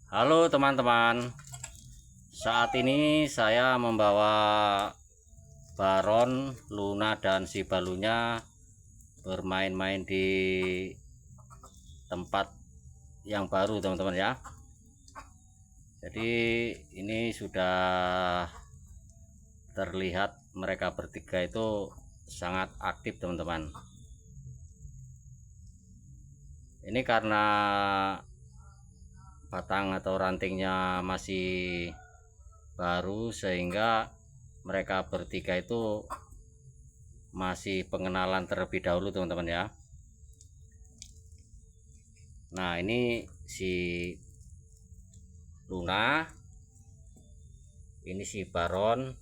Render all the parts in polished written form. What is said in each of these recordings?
Halo teman-teman, saat ini saya membawa Baron, Luna, dan si Balunya bermain-main di tempat yang baru teman-teman ya. Jadi ini sudah terlihat mereka bertiga itu sangat aktif teman-teman. Ini karena batang atau rantingnya masih baru sehingga mereka bertiga itu masih pengenalan terlebih dahulu teman-teman ya. Nah, ini si Luna, ini si Baron,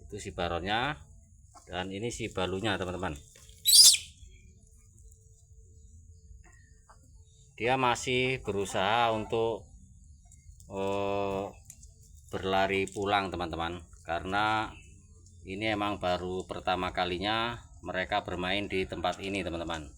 itu si Baronnya, dan ini si Balunya teman-teman. Dia masih berusaha untuk berlari pulang teman-teman, karena ini emang baru pertama kalinya mereka bermain di tempat ini teman-teman.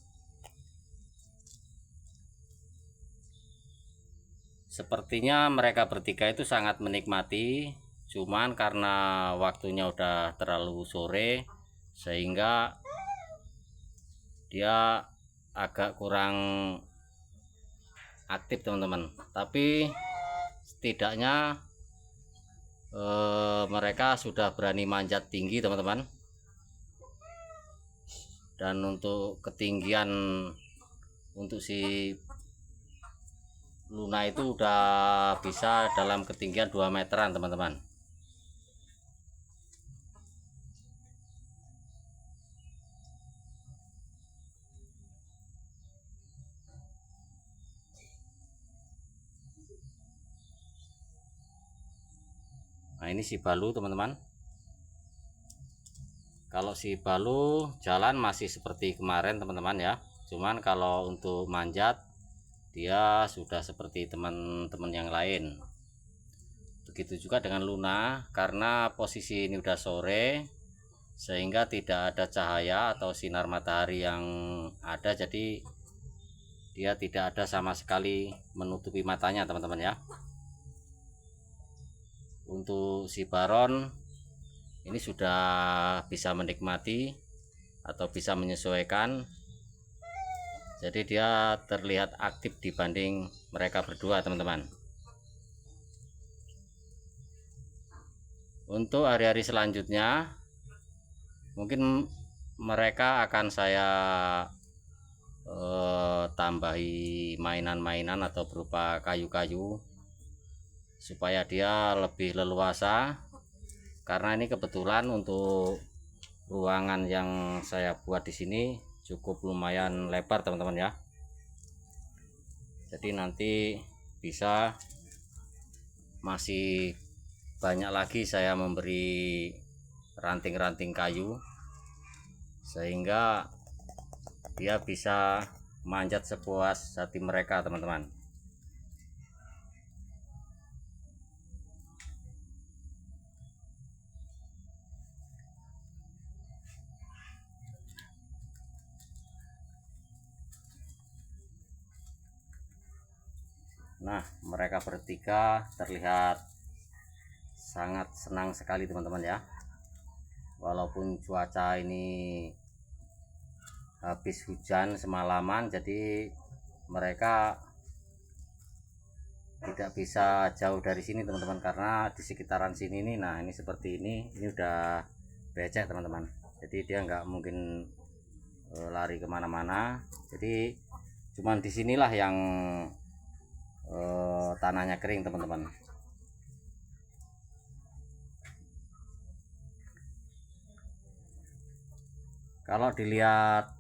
Sepertinya mereka bertiga itu sangat menikmati, cuman karena waktunya udah terlalu sore sehingga dia agak kurang aktif teman-teman. Tapi setidaknya mereka sudah berani manjat tinggi teman-teman. Dan untuk ketinggian untuk si Luna itu udah bisa dalam ketinggian 2 meteran teman-teman. Nah, ini si Balu teman-teman. Kalau si Balu jalan masih seperti kemarin teman-teman ya. Cuman kalau untuk manjat dia sudah seperti teman-teman yang lain. Begitu juga dengan Luna, karena posisi ini udah sore sehingga tidak ada cahaya atau sinar matahari yang ada, jadi dia tidak ada sama sekali menutupi matanya teman-teman ya. Untuk si Baron ini sudah bisa menikmati atau bisa menyesuaikan, jadi dia terlihat aktif dibanding mereka berdua teman-teman. Untuk hari-hari selanjutnya mungkin mereka akan saya tambahi mainan-mainan atau berupa kayu-kayu supaya dia lebih leluasa, karena ini kebetulan untuk ruangan yang saya buat di sini cukup lumayan lebar teman-teman ya. Jadi nanti bisa masih banyak lagi saya memberi ranting-ranting kayu sehingga dia bisa manjat sepuas hati mereka teman-teman. Nah, mereka bertiga terlihat sangat senang sekali teman-teman ya. Walaupun cuaca ini habis hujan semalaman, jadi mereka tidak bisa jauh dari sini teman-teman, karena di sekitaran sini nih, nah ini seperti ini udah becek teman-teman, jadi dia nggak mungkin lari kemana-mana. Jadi cuman disinilah yang tanahnya kering teman-teman. Kalau dilihat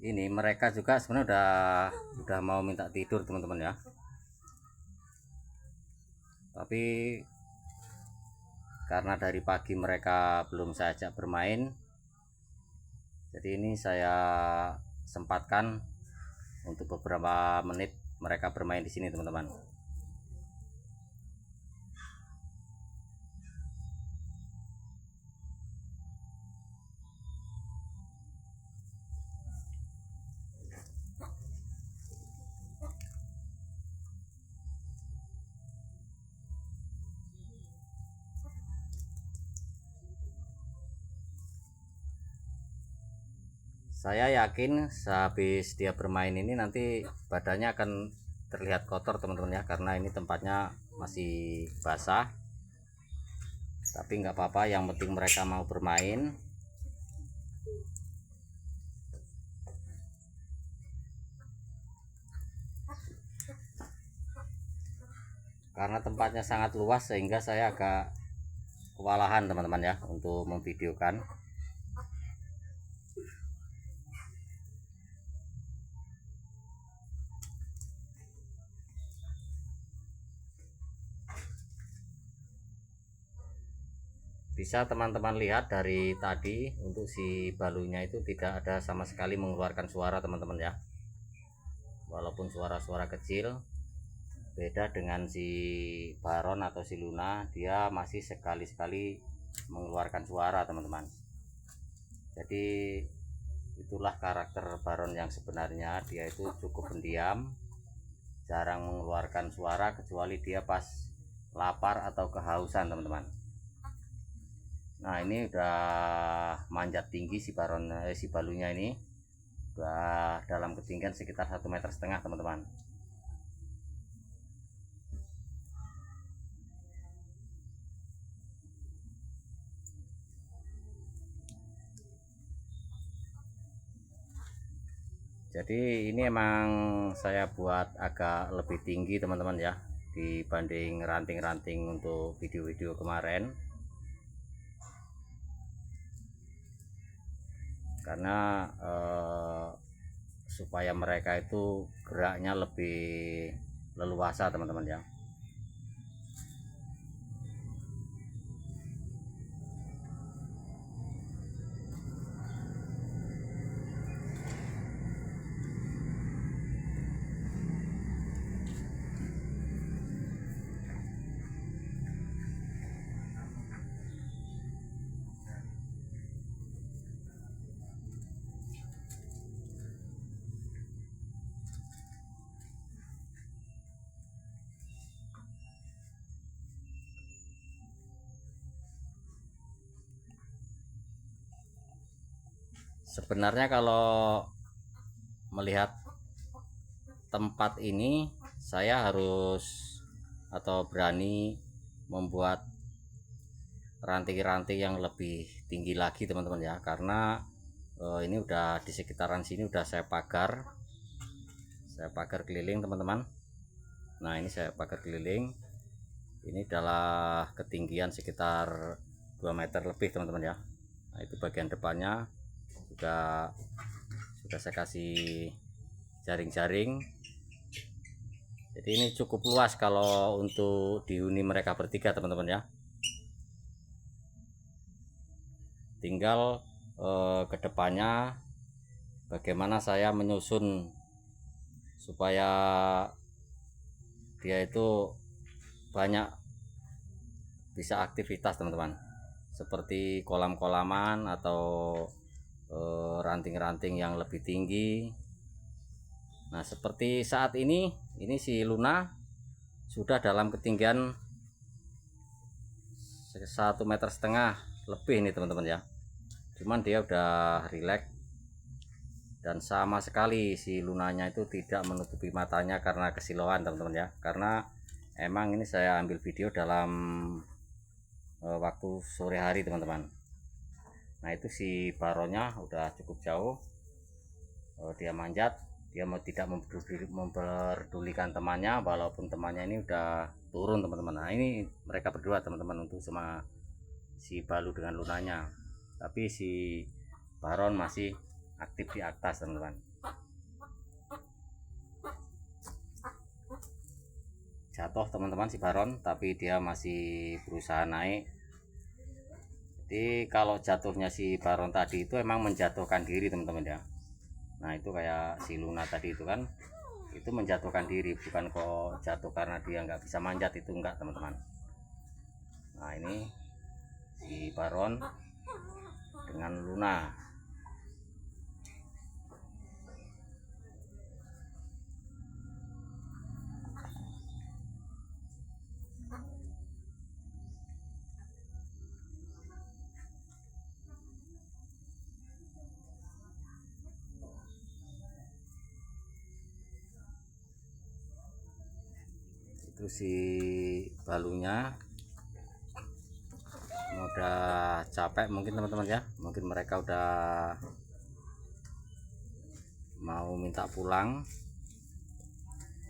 ini mereka juga sebenarnya udah mau minta tidur teman-teman ya, tapi karena dari pagi mereka belum saya ajak bermain, jadi ini saya sempatkan untuk beberapa menit mereka bermain di sini teman-teman. Saya yakin sehabis dia bermain ini nanti badannya akan terlihat kotor teman-teman ya, karena ini tempatnya masih basah. Tapi nggak apa-apa, yang penting mereka mau bermain. Karena tempatnya sangat luas sehingga saya agak kewalahan teman-teman ya untuk memvideokan. Bisa teman-teman lihat dari tadi untuk si balunya itu tidak ada sama sekali mengeluarkan suara teman-teman ya, walaupun suara-suara kecil. Beda dengan si Baron atau si Luna, dia masih sekali-sekali mengeluarkan suara teman-teman. Jadi itulah karakter Baron yang sebenarnya, dia itu cukup pendiam, jarang mengeluarkan suara kecuali dia pas lapar atau kehausan teman-teman. Nah ini udah manjat tinggi si Baron, si balunya ini udah dalam ketinggian sekitar 1,5 meter teman-teman. Jadi ini emang saya buat agak lebih tinggi teman-teman ya, dibanding ranting-ranting untuk video-video kemarin. Karena supaya mereka itu geraknya lebih leluasa teman-teman ya. Sebenarnya kalau melihat tempat ini saya harus atau berani membuat ranting-ranting yang lebih tinggi lagi teman-teman ya, karena ini udah di sekitaran sini udah saya pagar keliling teman-teman. Nah ini saya pagar keliling, ini adalah ketinggian sekitar 2 meter lebih teman-teman ya. Nah itu bagian depannya juga sudah saya kasih jaring-jaring. Jadi ini cukup luas kalau untuk dihuni mereka bertiga teman-teman ya. Tinggal kedepannya bagaimana saya menyusun supaya dia itu banyak bisa aktivitas teman-teman, seperti kolam-kolaman atau ranting-ranting yang lebih tinggi. Nah seperti saat ini si Luna sudah dalam ketinggian 1,5 meter lebih nih teman-teman ya. Cuman dia udah rileks, dan sama sekali si Lunanya itu tidak menutupi matanya karena kesilauan teman-teman ya. Karena emang ini saya ambil video dalam waktu sore hari teman-teman. Nah itu si Baronnya udah cukup jauh, dia manjat, dia mau tidak memperdulikan temannya, walaupun temannya ini udah turun teman-teman. Nah ini mereka berdua teman-teman untuk sama si Balu dengan Lunanya, tapi si Baron masih aktif di atas teman-teman. Jatuh teman-teman si Baron, tapi dia masih berusaha naik. Jadi kalau jatuhnya si Baron tadi itu emang menjatuhkan diri teman-teman ya. Nah itu kayak si Luna tadi itu kan, itu menjatuhkan diri, bukan kok jatuh karena dia nggak bisa manjat, itu enggak teman-teman. Nah ini si Baron dengan Luna. Itu si balunya udah capek mungkin teman-teman ya, mungkin mereka udah mau minta pulang.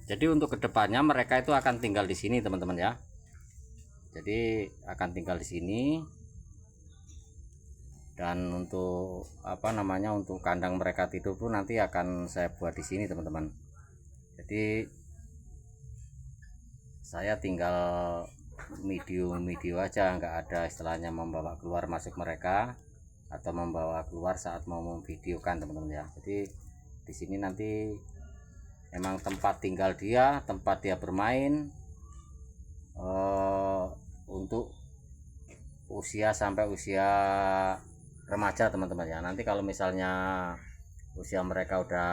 Jadi untuk kedepannya mereka itu akan tinggal di sini teman-teman ya, jadi akan tinggal di sini. Dan untuk untuk kandang mereka tidur pun nanti akan saya buat di sini teman-teman. Jadi saya tinggal video aja, nggak ada istilahnya membawa keluar masuk mereka atau membawa keluar saat mau memvideokan teman-teman ya. Jadi di sini nanti emang tempat tinggal dia, tempat dia bermain untuk usia sampai usia remaja teman-teman ya. Nanti kalau misalnya usia mereka udah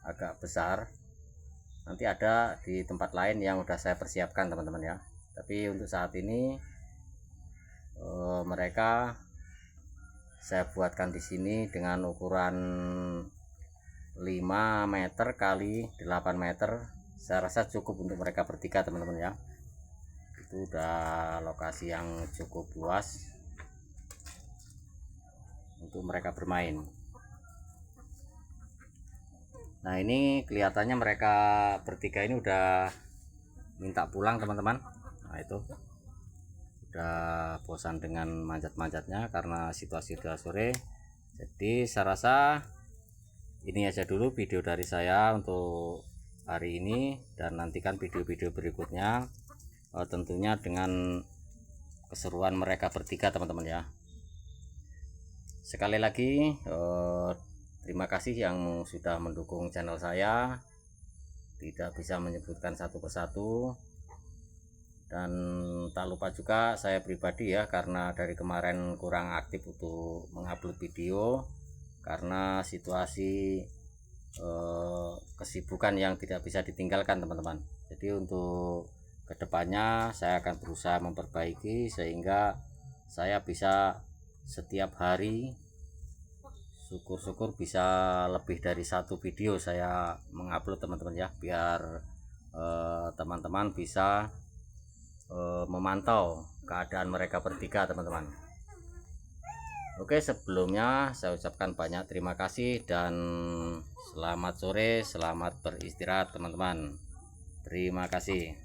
agak besar, nanti ada di tempat lain yang udah saya persiapkan teman-teman ya. Tapi untuk saat ini mereka saya buatkan di sini dengan ukuran 5 meter kali 8 meter. Saya rasa cukup untuk mereka bertiga teman-teman ya. Itu udah lokasi yang cukup luas untuk mereka bermain. Nah ini kelihatannya mereka bertiga ini udah minta pulang teman-teman. Nah itu udah bosan dengan manjat-manjatnya karena situasi udah sore. Jadi saya rasa ini aja dulu video dari saya untuk hari ini, dan nantikan video-video berikutnya tentunya dengan keseruan mereka bertiga teman-teman ya. Sekali lagi terima kasih yang sudah mendukung channel saya, tidak bisa menyebutkan satu persatu. Dan tak lupa juga saya pribadi ya, karena dari kemarin kurang aktif untuk mengupload video karena situasi kesibukan yang tidak bisa ditinggalkan teman-teman. Jadi untuk kedepannya saya akan berusaha memperbaiki sehingga saya bisa setiap hari, syukur-syukur bisa lebih dari satu video saya mengupload teman-teman ya, biar teman-teman bisa memantau keadaan mereka bertiga teman-teman. Oke, sebelumnya saya ucapkan banyak terima kasih dan selamat sore, selamat beristirahat teman-teman. Terima kasih.